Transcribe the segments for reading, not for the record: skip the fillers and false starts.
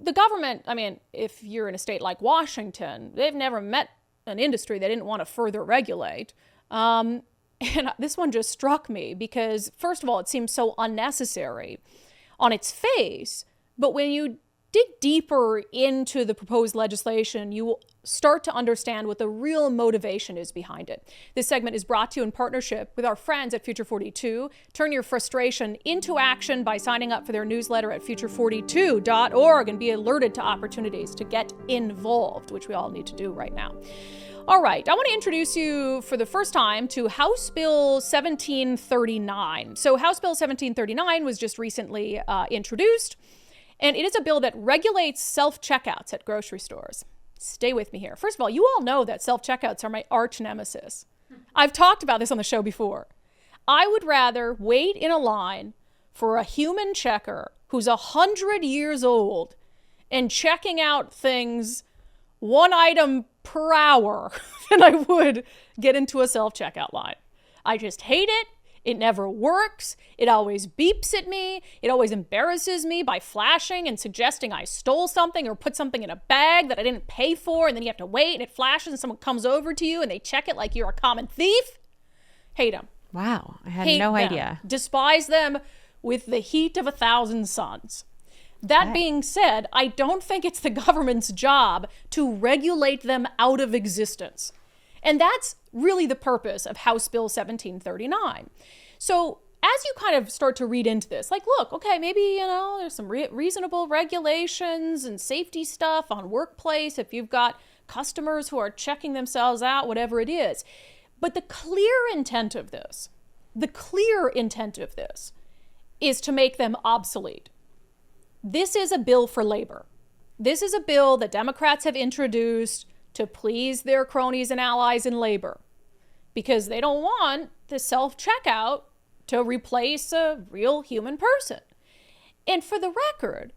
the government, I mean, if you're in a state like Washington, they've never met an industry they didn't want to further regulate. And this one just struck me because, first of all, it seems so unnecessary on its face. But when you dig deeper into the proposed legislation, you will start to understand what the real motivation is behind it. This segment is brought to you in partnership with our friends at Future 42. Turn your frustration into action by signing up for their newsletter at future42.org and be alerted to opportunities to get involved, which we all need to do right now. All right, I want to introduce you for the first time to House Bill 1739. So House Bill 1739 was just recently introduced, and it is a bill that regulates self-checkouts at grocery stores. Stay with me here. First of all, you all know that self-checkouts are my arch nemesis. I've talked about this on the show before. I would rather wait in a line for a human checker who's 100 years old and checking out things one item per hour than I would get into a self-checkout line. I just hate it. It never works. It always beeps at me. It always embarrasses me by flashing and suggesting I stole something or put something in a bag that I didn't pay for, and then you have to wait and it flashes and someone comes over to you and they check it like you're a common thief. Hate them. Wow, I had Hate no them. idea. Despise them with the heat of 1,000 suns. That being said, I don't think it's the government's job to regulate them out of existence. And that's really the purpose of House Bill 1739. So as you kind of start to read into this, like, look, okay, maybe, there's some reasonable regulations and safety stuff on workplace if you've got customers who are checking themselves out, whatever it is. But the clear intent of this is to make them obsolete. This is a bill for labor. This is a bill that Democrats have introduced to please their cronies and allies in labor, because they don't want the self-checkout to replace a real human person. And for the record,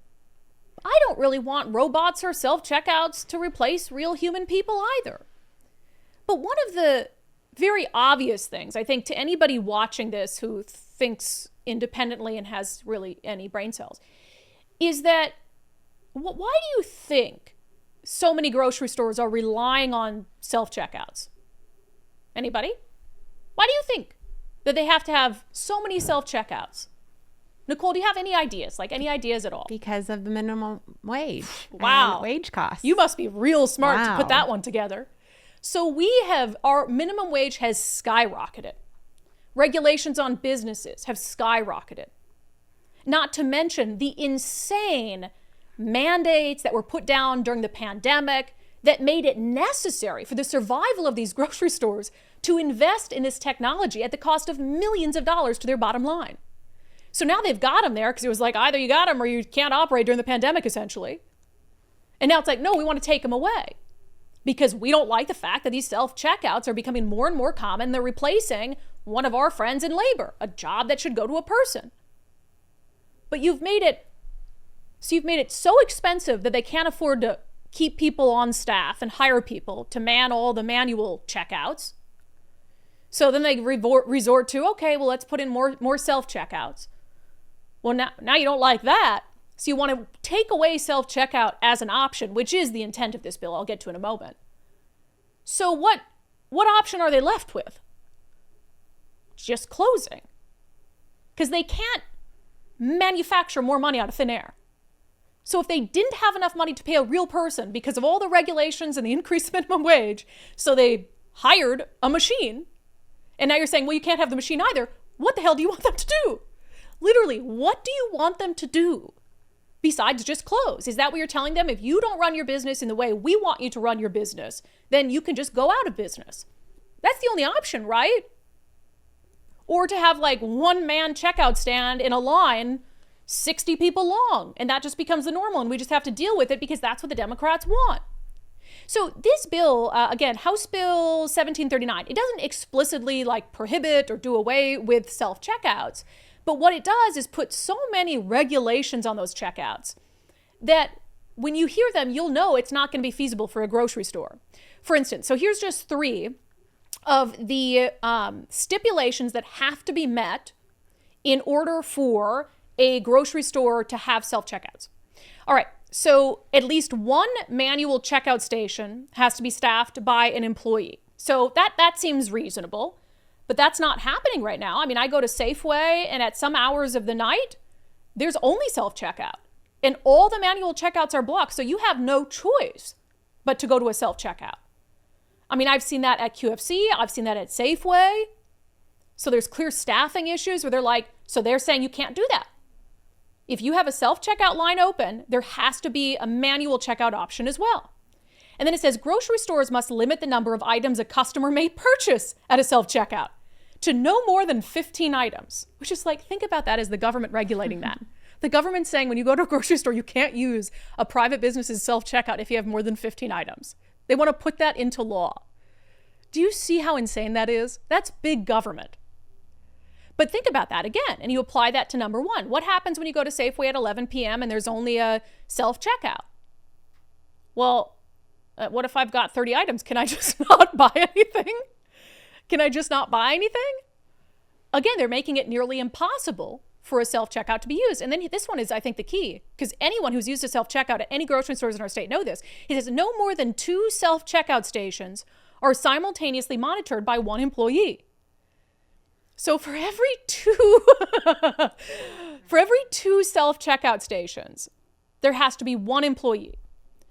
I don't really want robots or self-checkouts to replace real human people either. But one of the very obvious things, I think, to anybody watching this who thinks independently and has really any brain cells, is that why do you think so many grocery stores are relying on self-checkouts? Anybody? Why do you think that they have to have so many self-checkouts? Nicole, do you have any ideas? Like any ideas at all? Because of the minimum wage. Wow. And wage costs. You must be real smart to put that one together. So our minimum wage has skyrocketed. Regulations on businesses have skyrocketed. Not to mention the insane mandates that were put down during the pandemic that made it necessary for the survival of these grocery stores to invest in this technology at the cost of millions of dollars to their bottom line. So now they've got them there because it was like either you got them or you can't operate during the pandemic, essentially. And now it's like, no, we want to take them away because we don't like the fact that these self-checkouts are becoming more and more common. They're replacing one of our friends in labor, a job that should go to a person. But you've made it so expensive that they can't afford to keep people on staff and hire people to man all the manual checkouts. So then they resort to, okay, well, let's put in more self-checkouts. Well, now you don't like that. So you want to take away self-checkout as an option, which is the intent of this bill. I'll get to in a moment. So what option are they left with? Just closing. Because they can't manufacture more money out of thin air. So if they didn't have enough money to pay a real person because of all the regulations and the increased minimum wage, so they hired a machine, and now you're saying, well, you can't have the machine either. What the hell do you want them to do? Literally, what do you want them to do besides just close? Is that what you're telling them? If you don't run your business in the way we want you to run your business, then you can just go out of business. That's the only option, right? Or to have like one man checkout stand in a line 60 people long, and that just becomes the normal, and we just have to deal with it because that's what the Democrats want. So this bill, again, House Bill 1739, it doesn't explicitly like prohibit or do away with self-checkouts, but what it does is put so many regulations on those checkouts that when you hear them, you'll know it's not going to be feasible for a grocery store. For instance, so here's just 3 of the stipulations that have to be met in order for a grocery store to have self-checkouts. All right, So at least one manual checkout station has to be staffed by an employee. So that seems reasonable, but that's not happening right now. I mean, I go to Safeway and at some hours of the night, there's only self-checkout and all the manual checkouts are blocked. So you have no choice but to go to a self-checkout. I mean, I've seen that at QFC. I've seen that at Safeway. So there's clear staffing issues where they're like, so they're saying you can't do that. If you have a self-checkout line open, there has to be a manual checkout option as well. And then it says grocery stores must limit the number of items a customer may purchase at a self-checkout to no more than 15 items, which is like, think about that as the government regulating that. The government saying when you go to a grocery store, you can't use a private business's self-checkout if you have more than 15 items. They want to put that into law. Do you see how insane that is? That's big government. But think about that again, and you apply that to number one. What happens when you go to Safeway at 11 p.m. and there's only a self-checkout? Well, what if I've got 30 items? Can I just not buy anything? Can I just not buy anything? Again, they're making it nearly impossible for a self-checkout to be used. And then this one is, I think, the key, because anyone who's used a self-checkout at any grocery stores in our state know this. It says no more than 2 self-checkout stations are simultaneously monitored by one employee. So for every two self-checkout stations, there has to be one employee.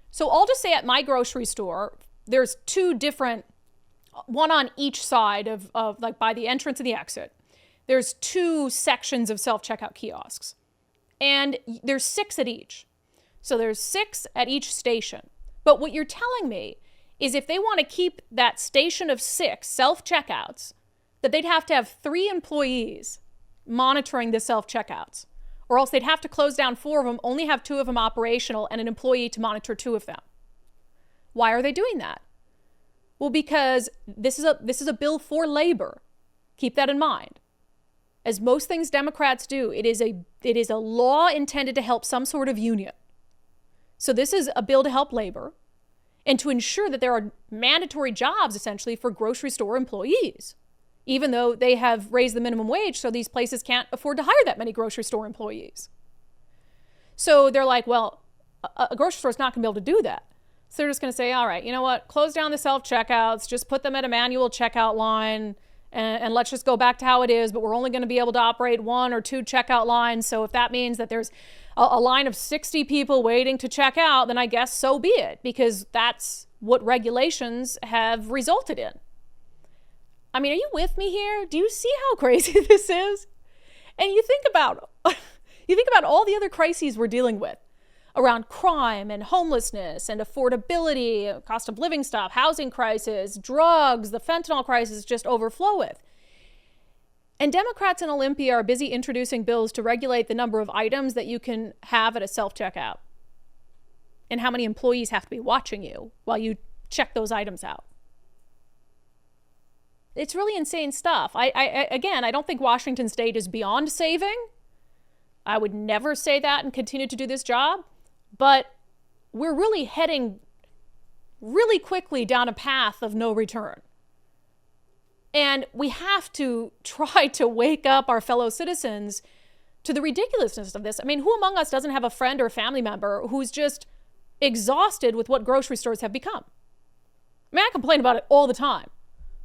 So I'll just say at my grocery store, there's 2 different, one on each side of like by the entrance and the exit. There's 2 sections of self-checkout kiosks, and there's 6 at each. So there's 6 at each station. But what you're telling me is if they want to keep that station of 6 self-checkouts, that they'd have to have 3 employees monitoring the self-checkouts, or else they'd have to close down 4 of them, only have 2 of them operational, and an employee to monitor 2 of them. Why are they doing that? Well, because this is a bill for labor. Keep that in mind. As most things Democrats do, it is a law intended to help some sort of union. So this is a bill to help labor and to ensure that there are mandatory jobs essentially for grocery store employees, even though they have raised the minimum wage, so these places can't afford to hire that many grocery store employees. So they're like, well, a grocery store is not going to be able to do that. So they're just going to say, all right, you know what, close down the self-checkouts, just put them at a manual checkout line, and let's just go back to how it is, but we're only going to be able to operate 1 or 2 checkout lines. So if that means that there's a line of 60 people waiting to check out, then I guess so be it, because that's what regulations have resulted in. I mean, are you with me here? Do you see how crazy this is? And you think about all the other crises we're dealing with around crime and homelessness and affordability, cost of living stuff, housing crisis, drugs, the fentanyl crisis just overfloweth. And Democrats in Olympia are busy introducing bills to regulate the number of items that you can have at a self-checkout and how many employees have to be watching you while you check those items out. It's really insane stuff. Again, I don't think Washington State is beyond saving. I would never say that and continue to do this job. But we're really heading really quickly down a path of no return. And we have to try to wake up our fellow citizens to the ridiculousness of this. I mean, who among us doesn't have a friend or family member who's just exhausted with what grocery stores have become? I mean, I complain about it all the time.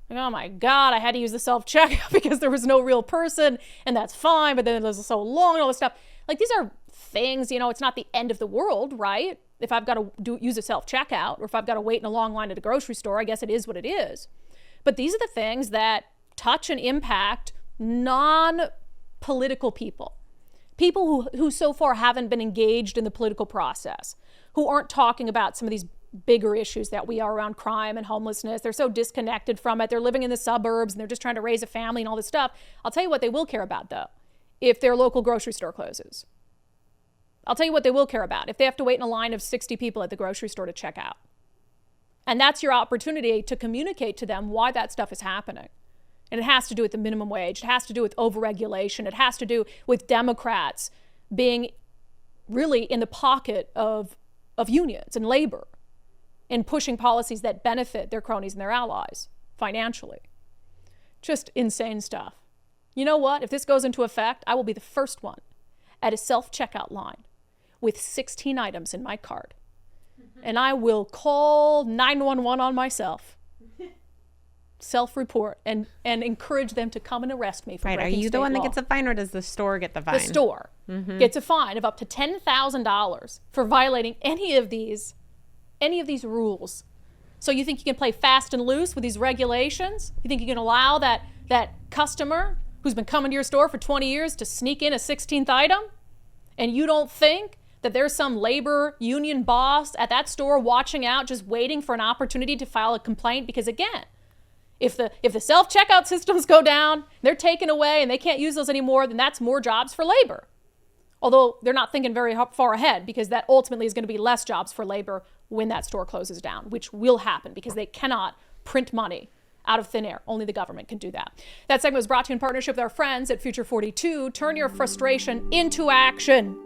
Like, oh my God, I had to use the self-checkout because there was no real person, and that's fine, but then it was so long and all this stuff. Like, these are things, it's not the end of the world, right? If I've got to use a self-checkout, or if I've got to wait in a long line at a grocery store, I guess it is what it is. But these are the things that touch and impact non-political people who so far haven't been engaged in the political process, who aren't talking about some of these bigger issues that we are around crime and homelessness. They're so disconnected from it. They're living in the suburbs and they're just trying to raise a family and all this stuff. I'll tell you what they will care about, though, if their local grocery store closes. I'll tell you what they will care about, if they have to wait in a line of 60 people at the grocery store to check out. And that's your opportunity to communicate to them why that stuff is happening. And it has to do with the minimum wage. It has to do with overregulation. It has to do with Democrats being really in the pocket of unions and labor and pushing policies that benefit their cronies and their allies financially. Just insane stuff. You know what? If this goes into effect, I will be the first one at a self-checkout line with 16 items in my cart. And I will call 911 on myself. Self-report and encourage them to come and arrest me for breaking Are you state the one law. that gets a fine, or does the store get the fine? The store gets a fine of up to $10,000 for violating any of these rules. So you think you can play fast and loose with these regulations? You think you can allow that customer who's been coming to your store for 20 years to sneak in a 16th item? And you don't think that there's some labor union boss at that store watching out, just waiting for an opportunity to file a complaint? Because again, if the self-checkout systems go down, they're taken away and they can't use those anymore, then that's more jobs for labor. Although they're not thinking very far ahead, because that ultimately is going to be less jobs for labor when that store closes down, which will happen because they cannot print money out of thin air. Only the government can do that. That segment was brought to you in partnership with our friends at Future 42. Turn your frustration into action.